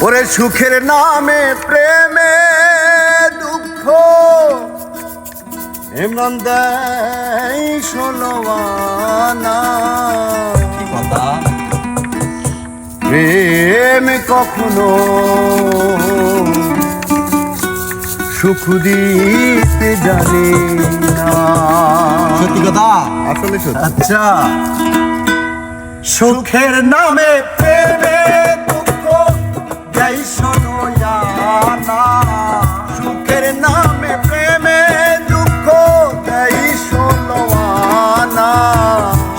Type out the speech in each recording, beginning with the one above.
ওরে সুখের নামে প্রেমে দুঃখ এমন দেয় ষোলোয়ানা। কি কথা? প্রেম কখনো সুখ দিতে জানে না। সত্যি কথা? আসলে সত্যি। আচ্ছা, সুখের নামে প্রেমে দুঃখ দেয় ষোলোয়ানা। সুখের নামে প্রেমে দুঃখ দেয় ষোলোয়ানা।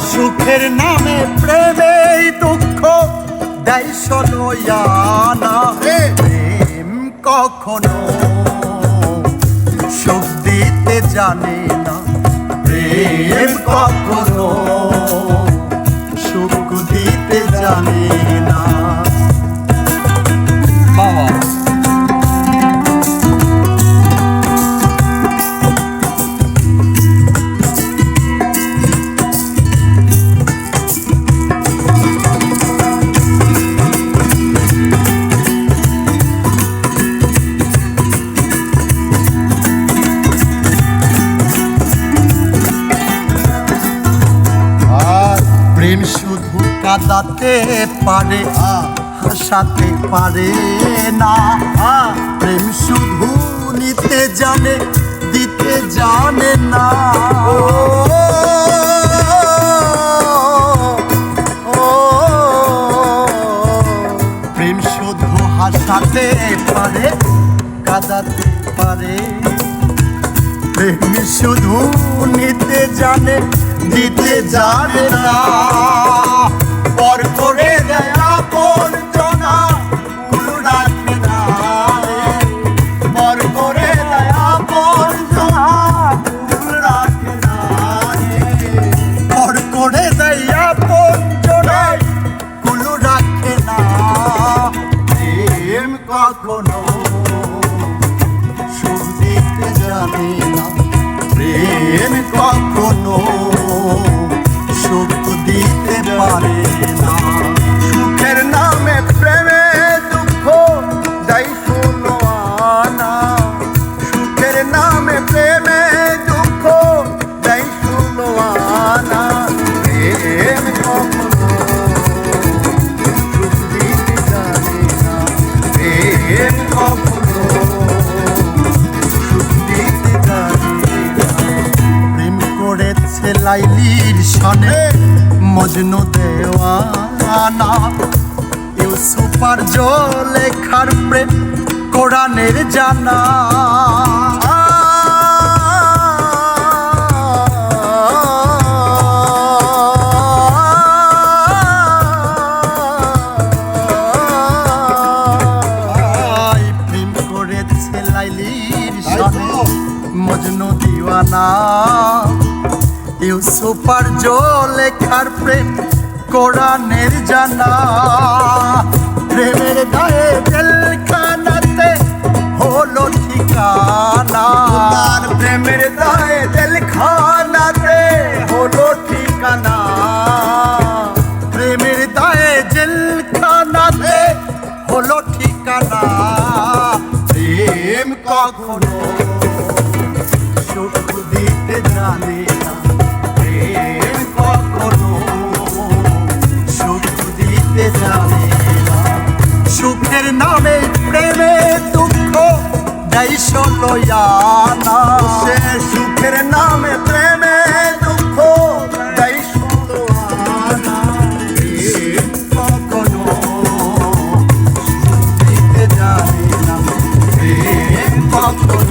সুখের নামে প্রেমে দুঃখ দেয় ষোলোয়ানা। প্রেম কখনো সুখ দিতে জানে না। প্রেম কখনো সুখ দিতে জানে না। বাবা, প্রেম শুধু কাঁদাতে পারে, হাসাতে পারে না। প্রেম শুধু নিতে জানে, দিতে জানে না। প্রেম শুধু হাসাতে পারে, কাঁদাতে পারে। প্রেম শুধু নিতে জানে, দিতে জানে না। পর করে দেয় আপন জনা, কুল রাখে না। পর করে দেয় আপন জনা, কুল রাখে না। পর করে দেয় আপন জনা, কুল রাখে না। প্রেম কখনো সুখ দিতে জানে না। প্রেম কখনো সুখ দিতে পারে না। সুখের নামে প্রেমে দুঃখ দেয় ষোলোয়ানা। সুখের নামে প্রেমে দুঃখ দেয় ষোলোয়ানা। প্রেম কখনো সুখ দিতে জানে না। প্রেম কখনো সুখ দিতে জানে না। প্রেম করেছে লাইলির সনে মজনু দেওয়ানা। ইউসুফ আর জুলেখার প্রেম কোরআনের জানা। প্রেম করেছে লাইলির সনে মজনু দিওয়ানা। ইউসুফ আর জুলেখার প্রেম কোরআনের জানা। প্রেমের গায়ে জেলখানাতে হলো ঠিকানা। তার প্রেমের দায়ে জেলখানাতে হলো ঠিকানা। প্রেমের দায়ে জেলখানাতে হলো ঠিকানা। প্রেম কখনো সুখ দিতে জানে না। প্রেম কখনো সুখ দিতে জানে না। সুখের নামে প্রেমে দুঃখ দেয় ষোলোয়ানা। সে সুখের নামে প্রেমে দুঃখ দেয় ষোলোয়ানা। প্রেম কখনো সুখ দিতে জানে না। প্রেম কখনো